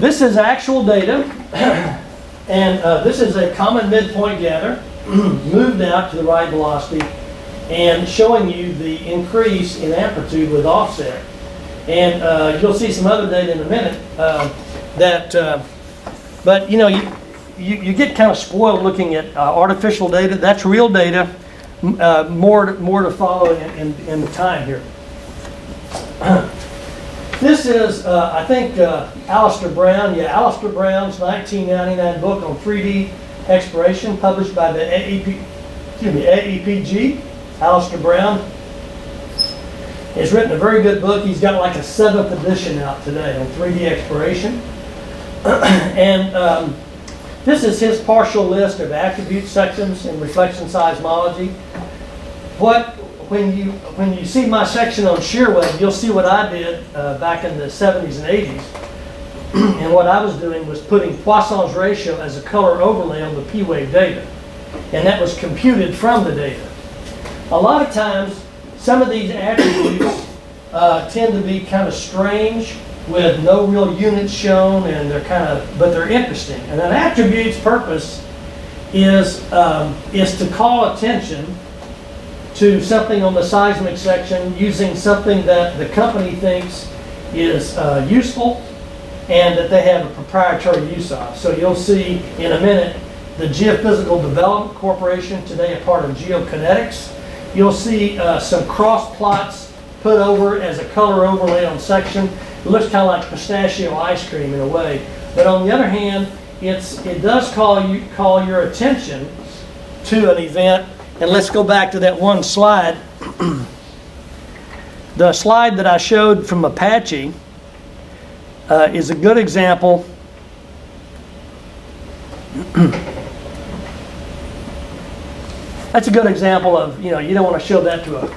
This is actual data, and this is a common midpoint gather moved out to the right velocity and showing you the increase in amplitude with offset. And you'll see some other data in a minute but you know, you get kind of spoiled looking at artificial data. That's real data. More to follow in time here. This is, I think, Alistair Brown. Yeah, Alistair Brown's 1999 book on 3D exploration, published by the AEPG. Alistair Brown has written a very good book. He's got like a 7th edition out today on 3D exploration. And this is his partial list of attribute sections in reflection seismology. When you see my section on shear wave, you'll see what I did back in the 70s and 80s. And what I was doing was putting Poisson's ratio as a color overlay on the P-wave data. And that was computed from the data. A lot of times, some of these attributes tend to be kind of strange with no real units shown, and but they're interesting. And an attribute's purpose is to call attention to something on the seismic section using something that the company thinks is useful and that they have a proprietary use of. So you'll see in a minute the Geophysical Development Corporation, today a part of GeoKinetics. You'll see some cross plots put over as a color overlay on section. It looks kind of like pistachio ice cream in a way. But on the other hand, it does call your attention to an event. And let's go back to that one slide. The slide that I showed from Apache is a good example. That's a good example of, you don't want to show that to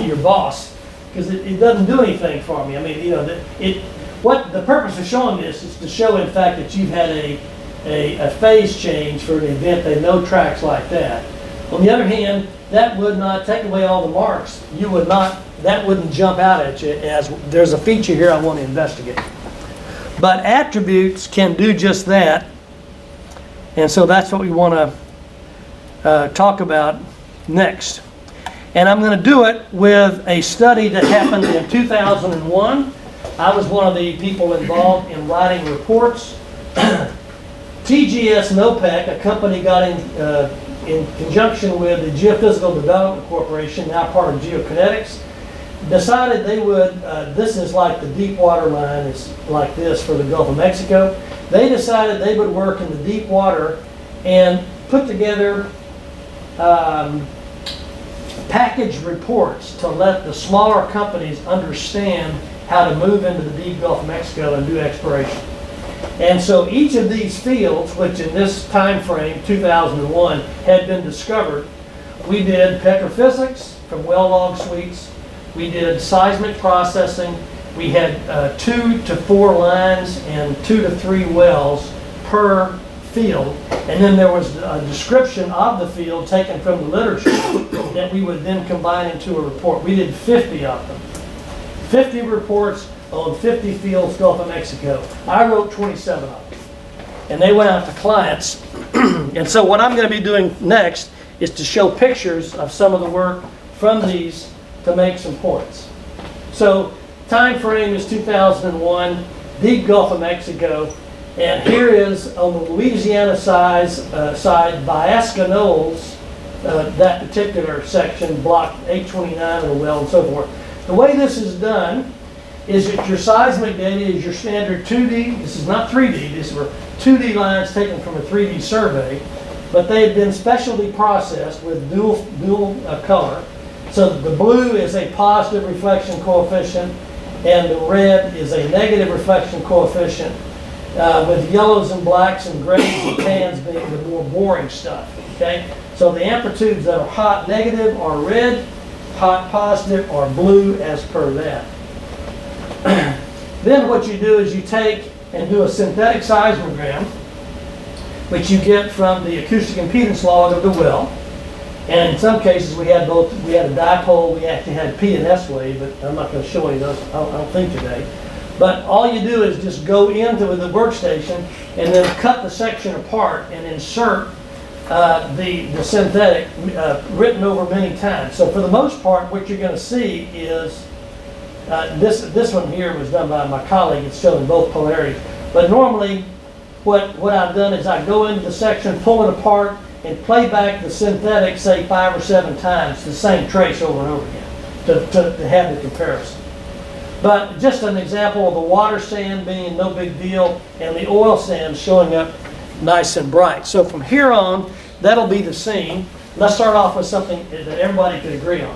your boss, because it doesn't do anything for me. I mean, what the purpose of showing this is to show, in fact, that you've had a phase change for an event. They know tracks like that. On the other hand, that would not take away all the marks. That wouldn't jump out at you as there's a feature here I want to investigate. But attributes can do just that. And so that's what we want to talk about next. And I'm going to do it with a study that happened in 2001. I was one of the people involved in writing reports. TGS NOPEC, a company got in conjunction with the Geophysical Development Corporation, now part of GeoKinetics, decided they would, this is like the deep water line, is like this for the Gulf of Mexico. They decided they would work in the deep water and put together packaged reports to let the smaller companies understand how to move into the deep Gulf of Mexico and do exploration. And so each of these fields, which in this time frame, 2001, had been discovered, we did petrophysics from well log suites, we did seismic processing, we had 2 to 4 lines and 2 to 3 wells per field, and then there was a description of the field taken from the literature that we would then combine into a report. We did 50 of them. 50 reports on 50 fields, Gulf of Mexico. I wrote 27 of them. And they went out to clients. And so what I'm going to be doing next is to show pictures of some of the work from these to make some points. So time frame is 2001, deep Gulf of Mexico. And here is on the Louisiana side, Viasca Knolls, that particular section, block 829 of the well and so forth. The way this is done is that your seismic data is your standard 2D. This is not 3D. These were 2D lines taken from a 3D survey, but they had been specially processed with dual color. So the blue is a positive reflection coefficient, and the red is a negative reflection coefficient, with yellows and blacks and grays and tans being the more boring stuff. Okay, so the amplitudes that are hot negative are red, hot positive are blue, as per that. Then what you do is you take and do a synthetic seismogram, which you get from the acoustic impedance log of the well. And in some cases we had both. We had a dipole, we actually had P and S wave, but I'm not going to show any of those, I don't think, today. But all you do is just go into the workstation and then cut the section apart and insert the synthetic written over many times. So for the most part, what you're going to see is this one here was done by my colleague. It's showing both polarities. But normally, what I've done is I go into the section, pull it apart, and play back the synthetic, say 5 or 7 times, the same trace over and over again to have the comparison. But just an example of the water sand being no big deal and the oil sand showing up nice and bright. So from here on, that'll be the scene. Let's start off with something that everybody can agree on.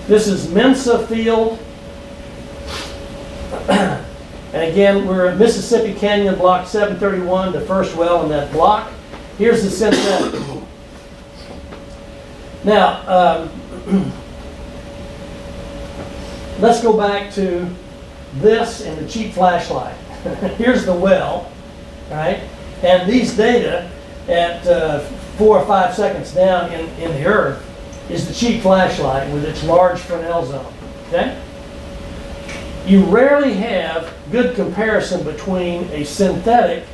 This is Mensa Field. And again, we're at Mississippi Canyon Block 731, the first well in that block. Here's the synthetic. Now, let's go back to this and the cheap flashlight. Here's the well, right? And these data at 4 or 5 seconds down in the earth is the cheap flashlight with its large Fresnel zone, okay? You rarely have good comparison between a synthetic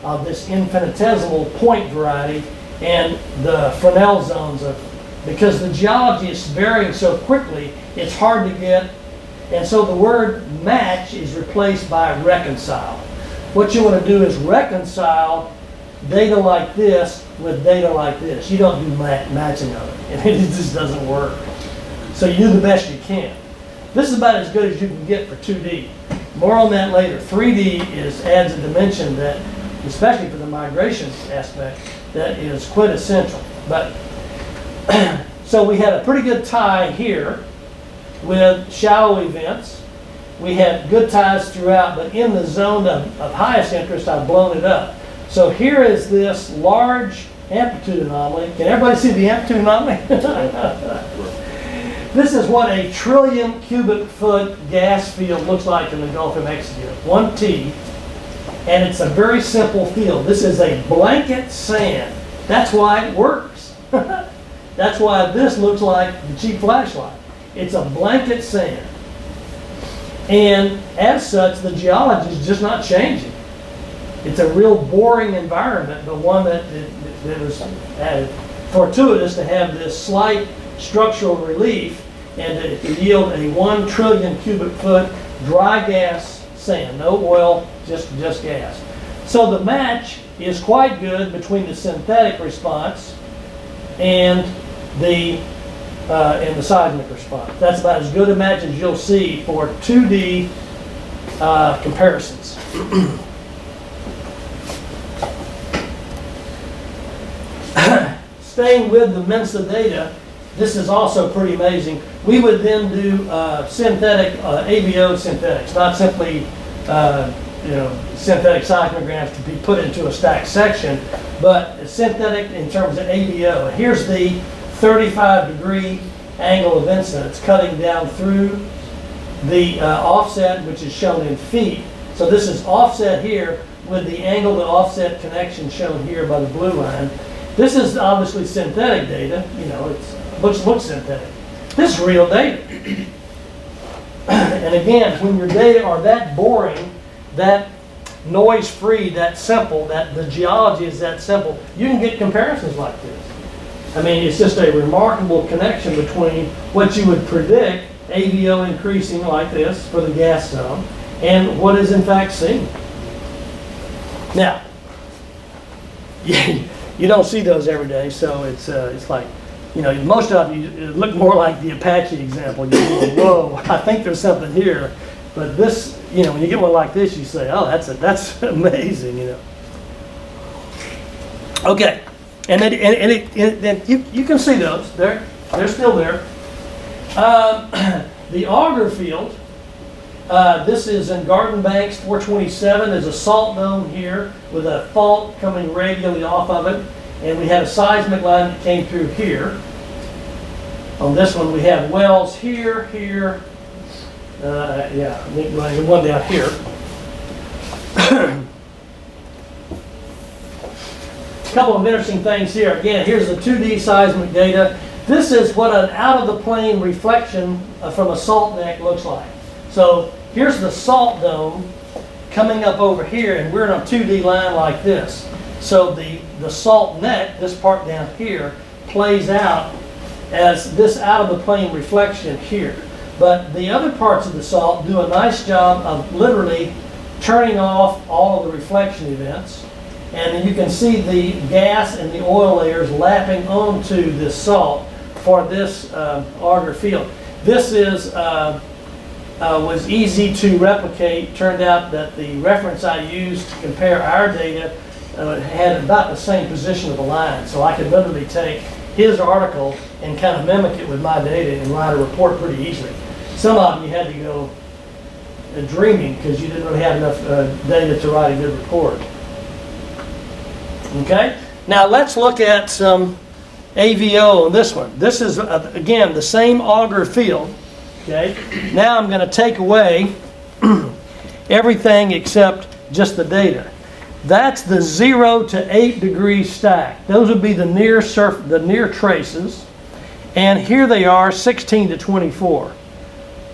of this infinitesimal point variety and the Fresnel zones because the geology is varying so quickly, it's hard to get, and so the word match is replaced by reconcile. What you want to do is reconcile data like this with data like this. You don't do matching of it. It just doesn't work. So you do the best you can. This is about as good as you can get for 2D. More on that later. 3D adds a dimension that, especially for the migration aspect, that is quintessential. But so we had a pretty good tie here with shallow events. We had good ties throughout, but in the zone of highest interest, I've blown it up. So here is this large amplitude anomaly. Can everybody see the amplitude anomaly? This is what a trillion cubic foot gas field looks like in the Gulf of Mexico, 1T, and it's a very simple field. This is a blanket sand. That's why it works. That's why this looks like the cheap flashlight. It's a blanket sand. And as such, the geology is just not changing. It's a real boring environment, but one that was fortuitous to have this slight structural relief and to yield a 1 trillion cubic foot dry gas sand. No oil, just gas. So the match is quite good between the synthetic response and the seismic response. That's about as good a match as you'll see for 2D comparisons. Staying with the Mensa data, this is also pretty amazing. We would then do synthetic AVO synthetics, not simply synthetic seismograms to be put into a stacked section, but synthetic in terms of AVO. Here's the 35-degree angle of incidence cutting down through the offset, which is shown in feet. So this is offset here with the angle to offset connection shown here by the blue line. This is obviously synthetic data. It looks synthetic. This is real data. And again, when your data are that boring, that noise-free, that simple, that the geology is that simple, you can get comparisons like this. I mean, it's just a remarkable connection between what you would predict, AVO increasing like this for the gas zone, and what is in fact seen. Now, you don't see those every day, so it's like, most of you look more like the Apache example. You go, whoa, I think there's something here. But this, when you get one like this, you say, oh, that's amazing, Okay, and then you can see those. They're still there. The Auger field. This is in Garden Banks 427. There's a salt dome here with a fault coming radially off of it. And we had a seismic line that came through here. On this one, we have wells here, one down here. A couple of interesting things here. Again, here's the 2D seismic data. This is what an out-of-the-plane reflection from a salt neck looks like. So here's the salt dome coming up over here, and we're in a 2D line like this. So the salt neck, this part down here, plays out as this out of the plane reflection here. But the other parts of the salt do a nice job of literally turning off all of the reflection events. And then you can see the gas and the oil layers lapping onto this salt for this auger field. This was easy to replicate. Turned out that the reference I used to compare our data had about the same position of the line. So I could literally take his article and kind of mimic it with my data and write a report pretty easily. Some of you had to go dreaming because you didn't really have enough data to write a good report. Okay, now let's look at some AVO on this one. This is, again, the same auger field. Okay, now I'm going to take away everything except just the data. That's the 0 to 8 degree stack. Those would be the near traces. And here they are, 16 to 24.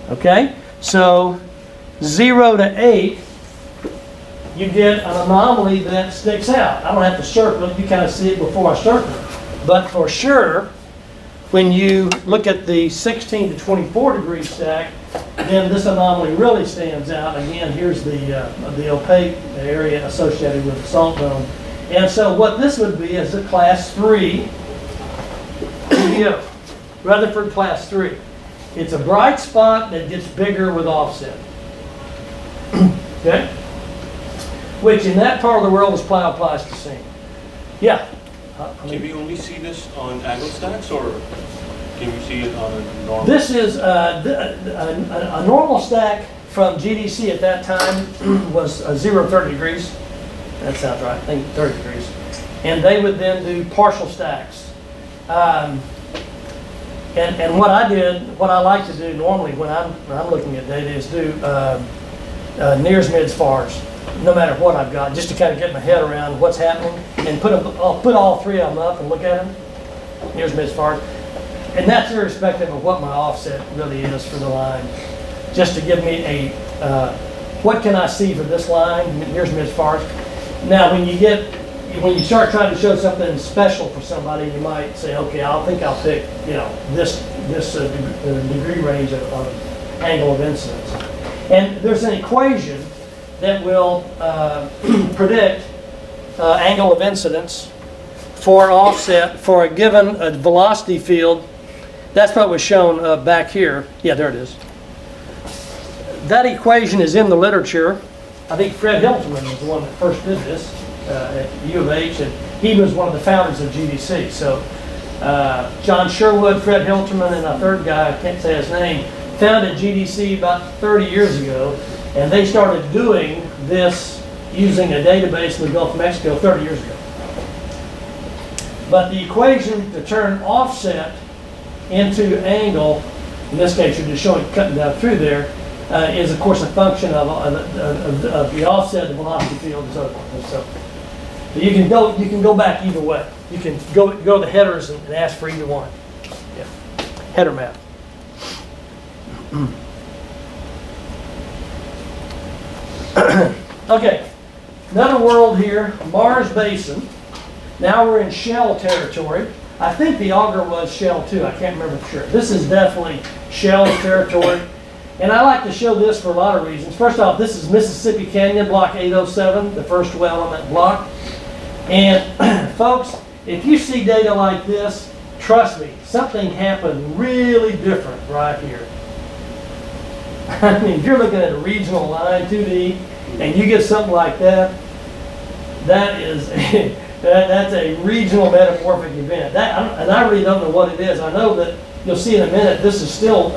Okay, so 0 to 8, you get an anomaly that sticks out. I don't have to circle it, you kind of see it before I circle it. But for sure, when you look at the 16 to 24 degree stack, then this anomaly really stands out. Again, here's the opaque area associated with the salt dome. And so what this would be is a class 3 AVO, Rutherford class 3. It's a bright spot that gets bigger with offset. Okay? Which in that part of the world is pleistocene. Yeah? Can we only see this on angle stacks, or can we see it on a normal? This is a normal stack from GDC at that time was 0 to 30 degrees. That sounds right, I think 30 degrees. And they would then do partial stacks. And what I like to do normally when I'm looking at data is do nears, mids, fars, no matter what I've got, just to kind of get my head around what's happening, and I'll put all three of them up and look at them, nears, mids, fars. And that's irrespective of what my offset really is for the line, just to give me a, what can I see for this line, nears, mids, fars. Now when you start trying to show something special for somebody, you might say, okay, I think I'll pick, this degree range of angle of incidence. And there's an equation that will predict angle of incidence for offset for a given velocity field. That's what was shown back here. Yeah, there it is. That equation is in the literature. I think Fred Hilton was the one that first did this at U of H, and he was one of the founders of GDC. So John Sherwood, Fred Hilterman, and a third guy, I can't say his name, founded GDC about 30 years ago, and they started doing this using a database in the Gulf of Mexico 30 years ago. But the equation to turn offset into angle, in this case you're just showing cutting down through there, is of course a function of the offset, the velocity field, and so forth. And so you can go back either way. You can go to the headers and ask for either one. Yeah. Header map. Okay, another world here, Mars Basin. Now we're in shell territory. I think the auger was shell too. I can't remember for sure. This is definitely shell territory. And I like to show this for a lot of reasons. First off, this is Mississippi Canyon, block 807, the first well on that block. And folks, if you see data like this, trust me, something happened really different right here. I mean, if you're looking at a regional line, 2D, and you get something like that, that is that's a regional metamorphic event. And I really don't know what it is. I know that you'll see in a minute. This is still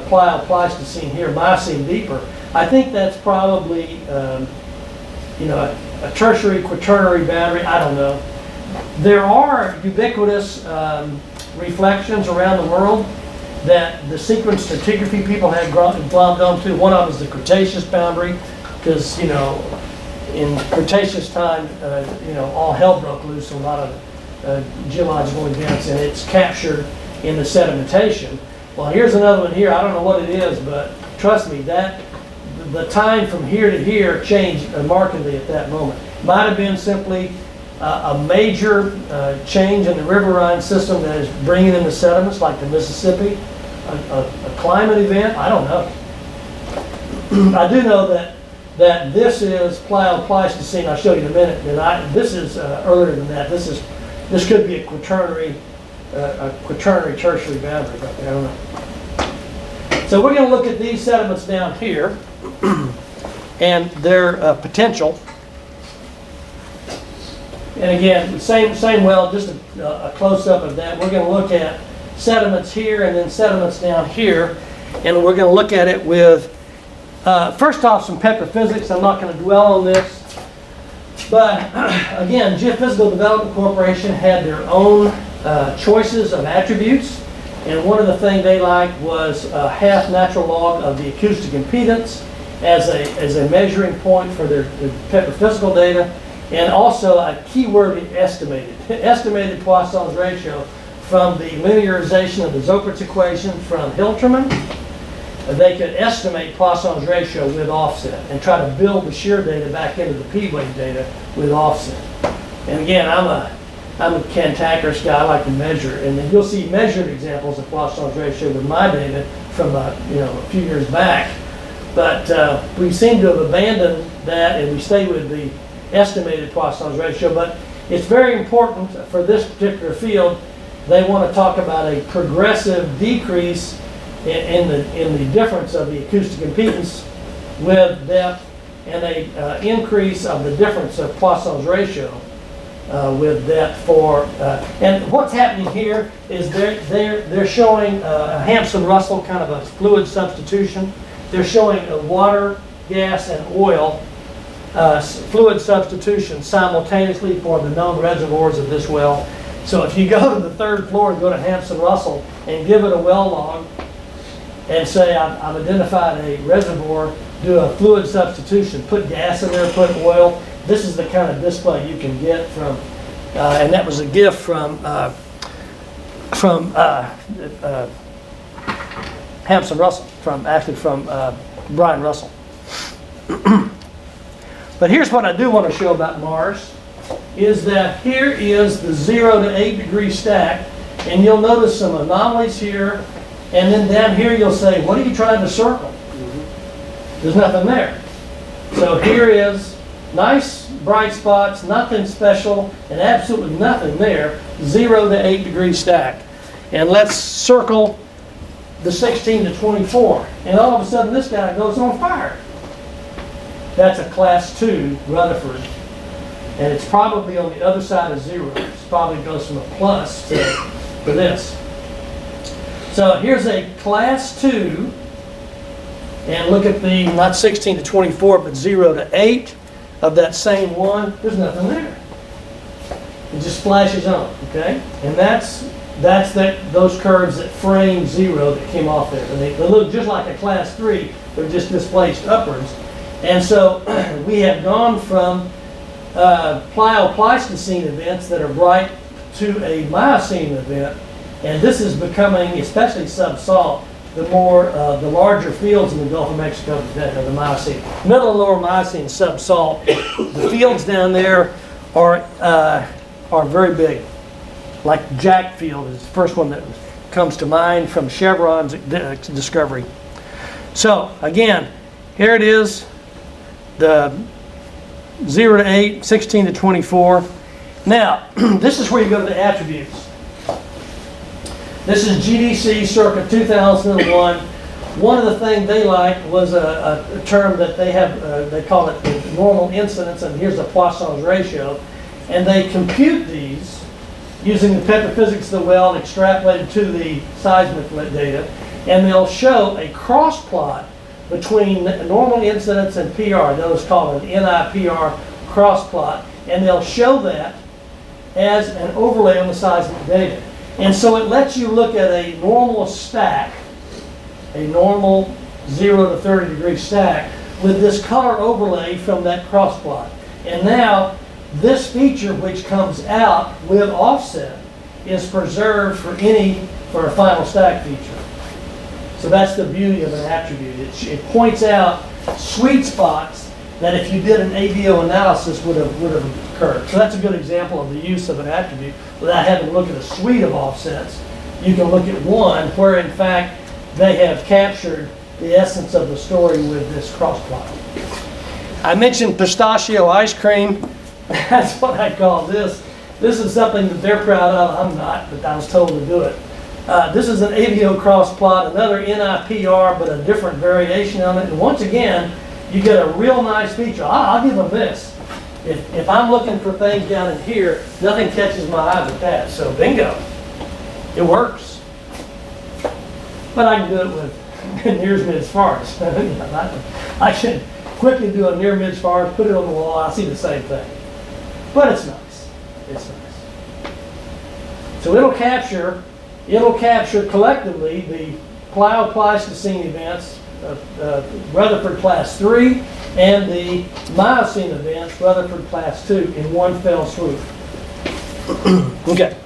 Pleistocene here, Miocene deeper. I think that's probably a tertiary, quaternary boundary. I don't know. There are ubiquitous reflections around the world that the sequence stratigraphy people have glommed onto. One of them is the Cretaceous boundary, because in Cretaceous time, all hell broke loose, a lot of geological events, and it's captured in the sedimentation. Well, here's another one here. I don't know what it is, but trust me, that the time from here to here changed markedly at that moment. Might have been simply a major change in the riverine system that is bringing in the sediments like the Mississippi, a climate event. I don't know. I do know that this is Pleistocene. I'll show you in a minute. And this is earlier than that. This could be a quaternary tertiary boundary right there. I don't know. So we're going to look at these sediments down here and their potential. And again, same well, just a close-up of that. We're going to look at sediments here and then sediments down here. And we're going to look at it with, first off, some petrophysics. I'm not going to dwell on this. But again, Geophysical Development Corporation had their own choices of attributes. And one of the things they liked was a half natural log of the acoustic impedance as a measuring point for their petrophysical data. And also a keyword estimated Poisson's ratio from the linearization of the Zopert's equation from Hilterman. They could estimate Poisson's ratio with offset and try to build the shear data back into the P-wave data with offset. And again, I'm a cantankerous guy. I like to measure, and then you'll see measured examples of Poisson's ratio with my data from a few years back. But we seem to have abandoned that, and we stay with the estimated Poisson's ratio. But it's very important for this particular field. They want to talk about a progressive decrease in the difference of the acoustic impedance with depth, and a increase of the difference of Poisson's ratio with depth for. And what's happening here is they're showing a Hampson-Russell kind of a fluid substitution. They're showing a water, gas, and oil fluid substitution simultaneously for the known reservoirs of this well. So if you go to the third floor and go to Hampson-Russell and give it a well log and say, I've identified a reservoir, do a fluid substitution, put gas in there, put oil, this is the kind of display you can get from, and that was a gift from Hampson-Russell, from Brian Russell. But here's what I do want to show about Mars, is that here is the 0 to 8 degree stack, and you'll notice some anomalies here, and then down here you'll say, what are you trying to circle? There's nothing there. So here is nice bright spots, nothing special, and absolutely nothing there, 0 to 8 degree stack. And let's circle the 16 to 24, and all of a sudden this guy goes on fire. That's a class 2 Rutherford, and it's probably on the other side of 0. It probably goes from a plus to this. So here's a class 2, and look at the, not 16 to 24, but 0 to 8 of that same one. There's nothing there. It just flashes on, okay? And that's those curves that frame 0 that came off there. And they look just like a class 3, they're just displaced upwards. And so we have gone from Plio-Pleistocene events that are bright to a Miocene event, and this is becoming, especially subsalt, the larger fields in the Gulf of Mexico today are the Miocene. Middle and lower Miocene subsalt. The fields down there are very big. Like Jack Field is the first one that comes to mind from Chevron's discovery. So again, here it is. The 0 to 8, 16 to 24. Now, this is where you go to the attributes. This is GDC circa 2001. One of the things they liked was a term that they have, they call it the normal incidence, and here's the Poisson's ratio. And they compute these using the petrophysics of the well extrapolated to the seismic data, and they'll show a cross plot between normal incidence and PR. Those call it an NIPR cross plot, and they'll show that as an overlay on the seismic data. And so it lets you look at a normal stack, a normal 0 to 30 degree stack, with this color overlay from that cross plot. And now this feature, which comes out with offset, is preserved for a final stack feature. So that's the beauty of an attribute. It points out sweet spots that if you did an AVO analysis would have occurred. So that's a good example of the use of an attribute without having to look at a suite of offsets. You can look at one where in fact they have captured the essence of the story with this cross plot. I mentioned pistachio ice cream. That's what I call this. This is something that they're proud of. I'm not, but I was told to do it. This is an AVO cross plot, another NIPR, but a different variation on it. And once again, you get a real nice feature. I'll give them this. If I'm looking for things down in here, nothing catches my eye but that. So bingo, it works. But I can do it with nears, mids, fars. I can quickly do a near, mids, fars, put it on the wall. I see the same thing. But it's nice. It's nice. So it'll capture collectively the Plio-Pleistocene events, Rutherford Class 3, and the Miocene events, Rutherford Class 2, in one fell swoop. Okay.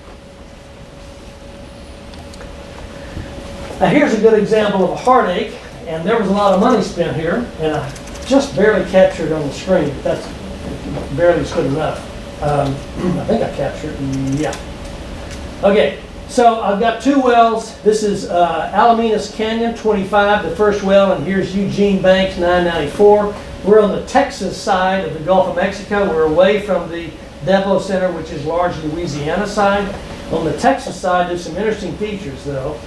Now here's a good example of a heartache, and there was a lot of money spent here, and I just barely captured on the screen, but that's barely is good enough. I think I captured it, yeah. Okay, so I've got two wells. This is Alaminos Canyon 25, the first well, and here's Eugene Banks 994. We're on the Texas side of the Gulf of Mexico. We're away from the depot center, which is largely Louisiana side. On the Texas side, there's some interesting features though.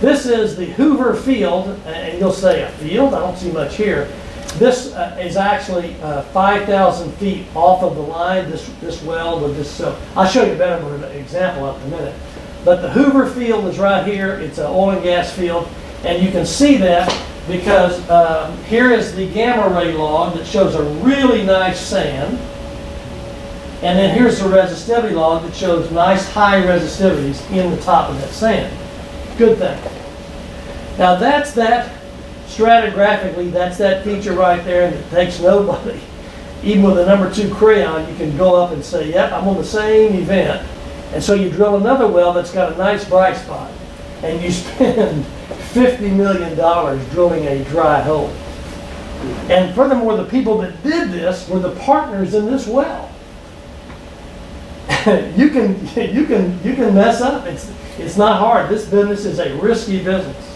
This is the Hoover Field, and you'll say a field? I don't see much here. This is actually 5,000 feet off of the line, this well with this, so I'll show you a better example in a minute. But the Hoover Field is right here. It's an oil and gas field, and you can see that because here is the gamma ray log that shows a really nice sand, and then here's the resistivity log that shows nice high resistivities in the top of that sand. Good thing. Now that's that. Stratigraphically, that's that feature right there, and it takes nobody. Even with a number 2 crayon, you can go up and say, yep, I'm on the same event. And so you drill another well that's got a nice bright spot, and you spend $50 million drilling a dry hole. And furthermore, the people that did this were the partners in this well. you can mess up. It's not hard. This business is a risky business.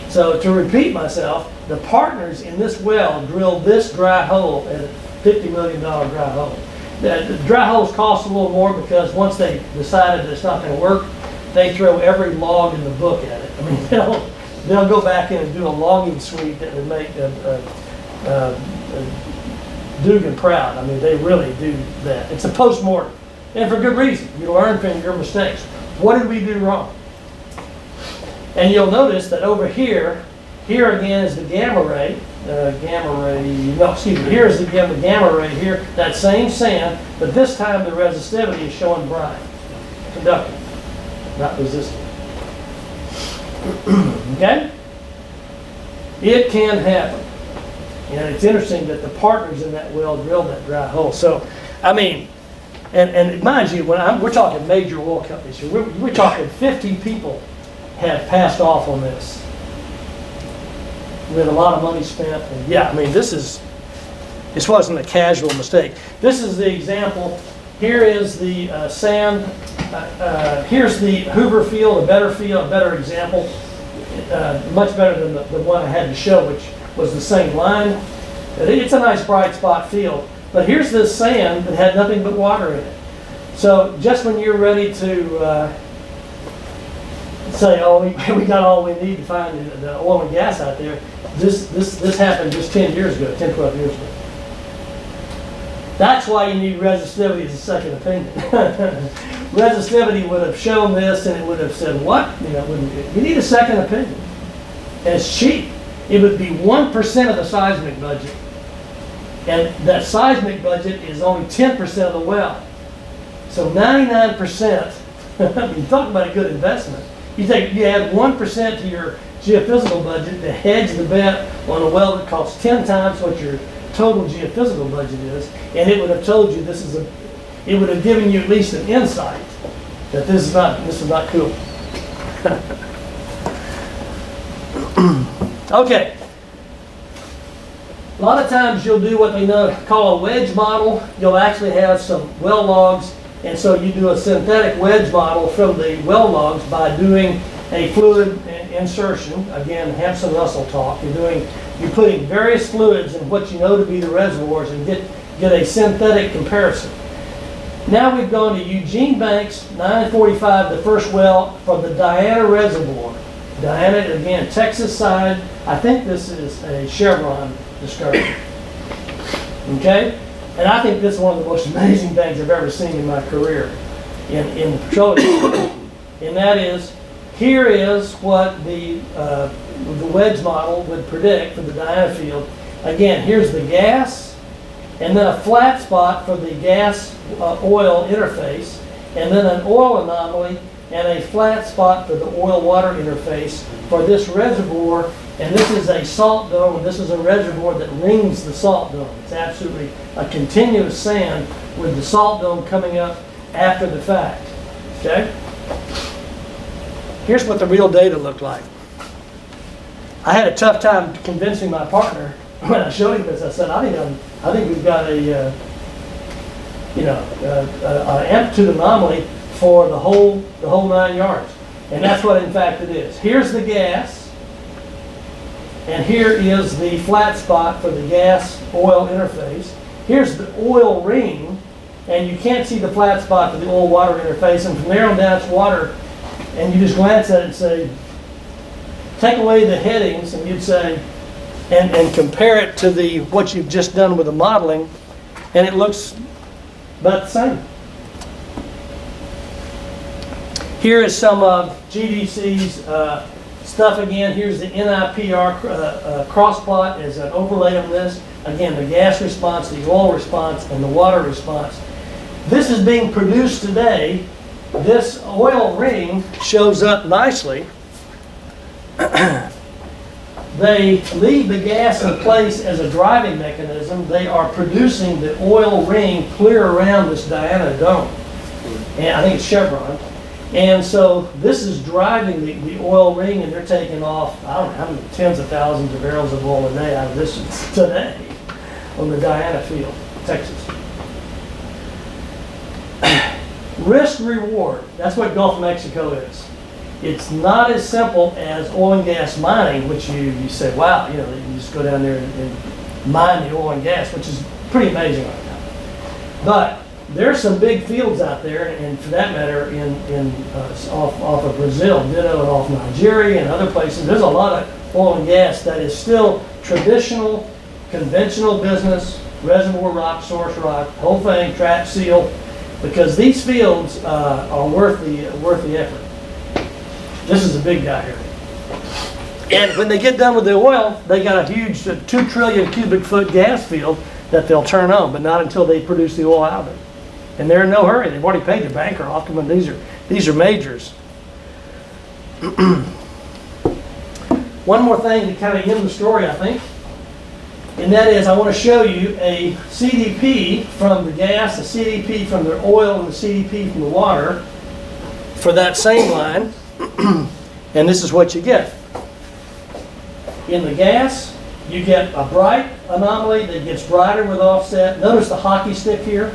So to repeat myself, the partners in this well drilled this dry hole at a $50 million dry hole. The dry holes cost a little more because once they decided it's not going to work, they throw every log in the book at it. I mean, they'll go back in and do a logging suite that would make Dugan proud. I mean, they really do that. It's a post-mortem, and for good reason. You learn from your mistakes. What did we do wrong? And you'll notice that over here again is the gamma ray. Here is the gamma ray here, that same sand, but this time the resistivity is showing brine. Conductive, not resistant. Okay? It can happen. And it's interesting that the partners in that well drilled that dry hole. So, I mean, and mind you, we're talking major oil companies here. We're talking 50 people have passed off on this with a lot of money spent. And yeah, I mean, this wasn't a casual mistake. This is the example. Here is the sand. Here's the Hoover Field, a better example, much better than the one I had to show, which was the same line. It's a nice bright spot field. But here's this sand that had nothing but water in it. So just when you're ready to say, oh, we got all we need to find the oil and gas out there, this happened just 10 years ago, 10, 12 years ago. That's why you need resistivity as a second opinion. Resistivity would have shown this and it would have said, what? You need a second opinion. And it's cheap. It would be 1% of the seismic budget. And that seismic budget is only 10% of the well. So 99%, I mean, talk about a good investment. You add 1% to your geophysical budget to hedge the bet on a well that costs 10 times what your total geophysical budget is, and it would have told you it would have given you at least an insight that this is not cool. Okay. A lot of times you'll do what they call a wedge model. You'll actually have some well logs, and so you do a synthetic wedge model from the well logs by doing a fluid insertion. Again, Hampson Russell talk. You're putting various fluids in what you know to be the reservoirs and get a synthetic comparison. Now we've gone to Eugene Banks, 945, the first well from the Diana Reservoir. Diana, again, Texas side. I think this is a Chevron discovery. Okay? And I think this is one of the most amazing things I've ever seen in my career in the petroleum. And that is, here is what the wedge model would predict for the Diana field. Again, here's the gas, and then a flat spot for the gas oil interface, and then an oil anomaly, and a flat spot for the oil-water interface for this reservoir. And this is a salt dome, and this is a reservoir that rings the salt dome. It's absolutely a continuous sand with the salt dome coming up after the fact. Okay? Here's what the real data looked like. I had a tough time convincing my partner when I showed him this. I said, I think we've got an amplitude anomaly for the whole 9 yards. And that's what in fact it is. Here's the gas, and here is the flat spot for the gas-oil interface. Here's the oil ring, and you can't see the flat spot for the oil-water interface, and from there on down it's water, and you just glance at it and say, take away the headings, and you'd say, and compare it to what you've just done with the modeling, and it looks about the same. Here is some of GDC's stuff again. Here's the NIPR cross plot as an overlay on this. Again, the gas response, the oil response, and the water response. This is being produced today. This oil ring shows up nicely. They leave the gas in place as a driving mechanism. They are producing the oil ring clear around this Diana dome. And I think it's Chevron. And so this is driving the oil ring, and they're taking off, I don't know how many tens of thousands of barrels of oil a day out of this today on the Diana field, Texas. Risk reward, that's what Gulf of Mexico is. It's not as simple as oil and gas mining, which you say, wow, you just go down there and mine the oil and gas, which is pretty amazing right now. But there's some big fields out there, and for that matter, off of Brazil, ditto, and off Nigeria and other places. There's a lot of oil and gas that is still traditional, conventional business, reservoir rock, source rock, whole thing, trap, seal, because these fields are worth the effort. This is a big guy here. And when they get done with the oil, they got a huge 2 trillion cubic foot gas field that they'll turn on, but not until they produce the oil out of it. And they're in no hurry. They've already paid their banker off them, and these are majors. One more thing to kind of end the story, I think, and that is I want to show you a CDP from the gas, a CDP from the oil, and the CDP from the water for that same line. And this is what you get. In the gas, you get a bright anomaly that gets brighter with offset. Notice the hockey stick here.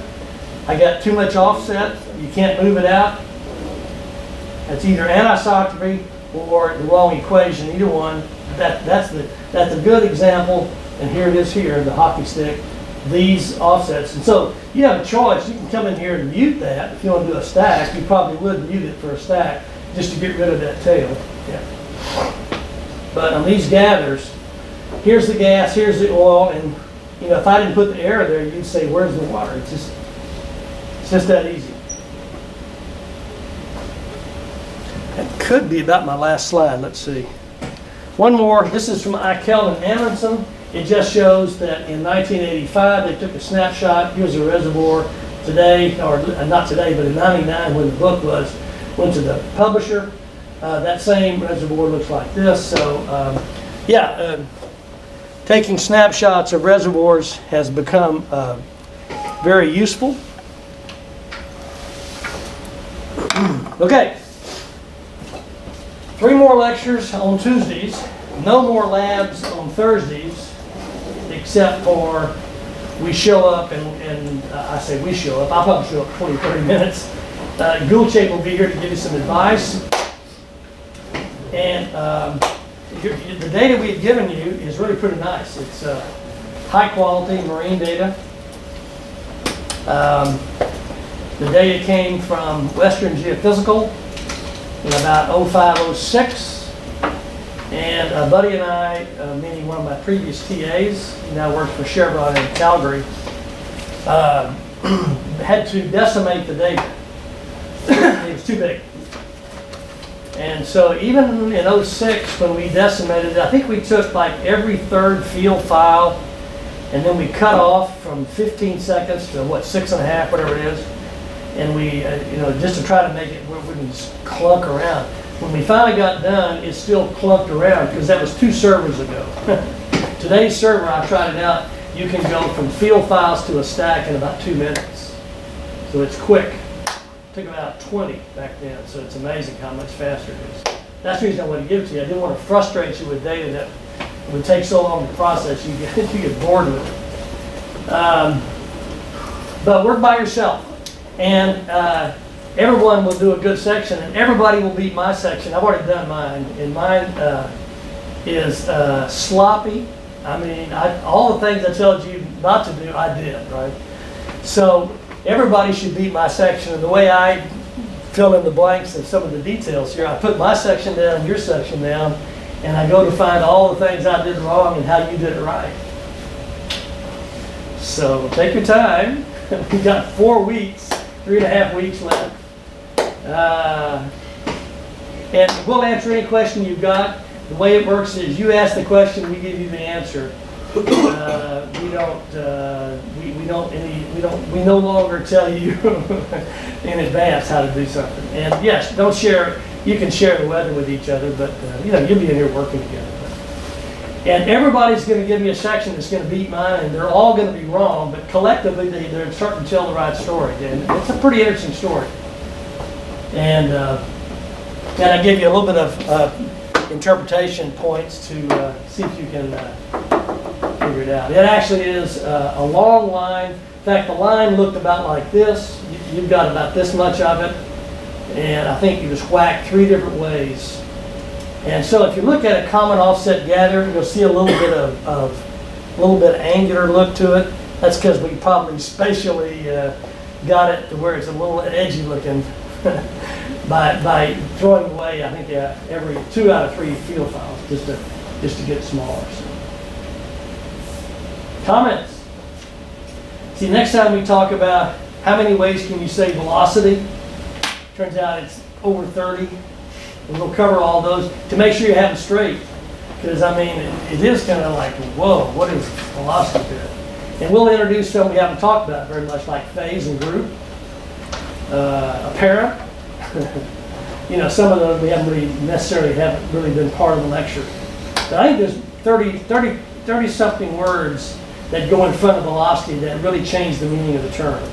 I got too much offset. You can't move it out. That's either anisotropy or the wrong equation. Either one. That's a good example. And here it is here, the hockey stick. These offsets. And so you have a choice. You can come in here and mute that. If you want to do a stack, you probably would mute it for a stack just to get rid of that tail. Yeah. But on these gathers, here's the gas, here's the oil, and if I didn't put the air there, you'd say, where's the water? It's just that easy. That could be about my last slide. Let's see. One more. This is from Eichel and Amundsen. It just shows that in 1985 they took a snapshot. Here's a reservoir today, or not today, but in 99 when the book went to the publisher. That same reservoir looks like this. So taking snapshots of reservoirs has become very useful. Okay. 3 more lectures on Tuesdays. no more labs on Thursdays, except for we show up and I say we show up, I'll probably show up 20, 30 minutes. Gulce will be here to give you some advice. And the data we've given you is really pretty nice. It's high quality marine data. The data came from Western Geophysical in about 05, 06. And a buddy and I, meaning one of my previous TAs, he now works for Chevron in Calgary, had to decimate the data. It was too big. And so even in 06, when we decimated it, I think we took like every third field file, and then we cut off from 15 seconds to what, 6.5, whatever it is. And we, just to try to make it where we wouldn't just clunk around. When we finally got done, it still clunked around because that was 2 servers ago. Today's server, I tried it out, you can go from field files to a stack in about 2 minutes. So it's quick. Took about 20 back then, so it's amazing how much faster it is. That's the reason I wanted to give it to you. I didn't want to frustrate you with data that would take so long to process, you get bored with it. But work by yourself. And everyone will do a good section, and everybody will beat my section. I've already done mine, and mine is sloppy. I mean, all the things I told you not to do, I did, right? So everybody should beat my section, and the way I fill in the blanks and some of the details here, I put my section down, your section down, and I go to find all the things I did wrong and how you did it right. So take your time. We've got 4 weeks, 3.5 weeks left. And we'll answer any question you've got. The way it works is you ask the question, we give you the answer. We no longer tell you in advance how to do something. And yes, don't share. You can share the weather with each other, but you'll be in here working together. And everybody's going to give me a section that's going to beat mine, and they're all going to be wrong, but collectively they're starting to tell the right story. And it's a pretty interesting story. And I give you a little bit of interpretation points to see if you can figure it out. It actually is a long line. In fact, the line looked about like this. You've got about this much of it. And I think you just whack 3 different ways. And so if you look at a common offset gather, you'll see a little bit angular look to it. That's because we probably spatially got it to where it's a little edgy looking by throwing away, I think, every 2 out of 3 field files just to get it smaller. So. Comments? See, next time we talk about how many ways can you say velocity. Turns out it's over 30. And we'll cover all those to make sure you have them straight. Because, I mean, it is kind of like, whoa, what is velocity there? And we'll introduce some we haven't talked about very much, like phase and group, apparent. Some of those we haven't really been part of the lecture. But I think there's 30 something words that go in front of velocity that really change the meaning of the term.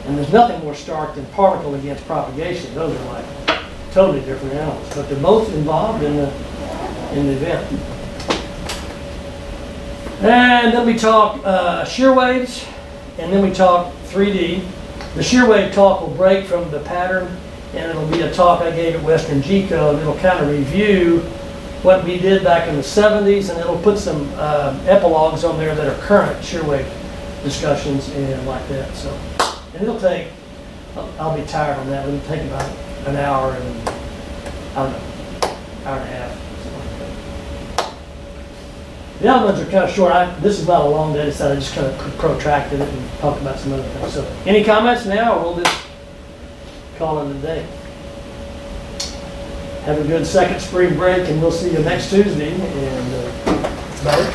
And there's nothing more stark than particle against propagation. Those are like totally different animals, but they're both involved in the event. And then we talk shear waves, and then we talk 3D. The shear wave talk will break from the pattern, and it'll be a talk I gave at Western GECO, and it'll kind of review what we did back in the 70s, and it'll put some epilogues on there that are current shear wave discussions and like that. So, and it'll take, I'll be tired on that, but it'll take about an hour and, I don't know, hour and a half. The other ones are kind of short. This is not a long data set. I just kind of protracted it and talked about some other things. So, any comments now, or we'll just call it a day? Have a good second spring break, and we'll see you next Tuesday. And that's about it.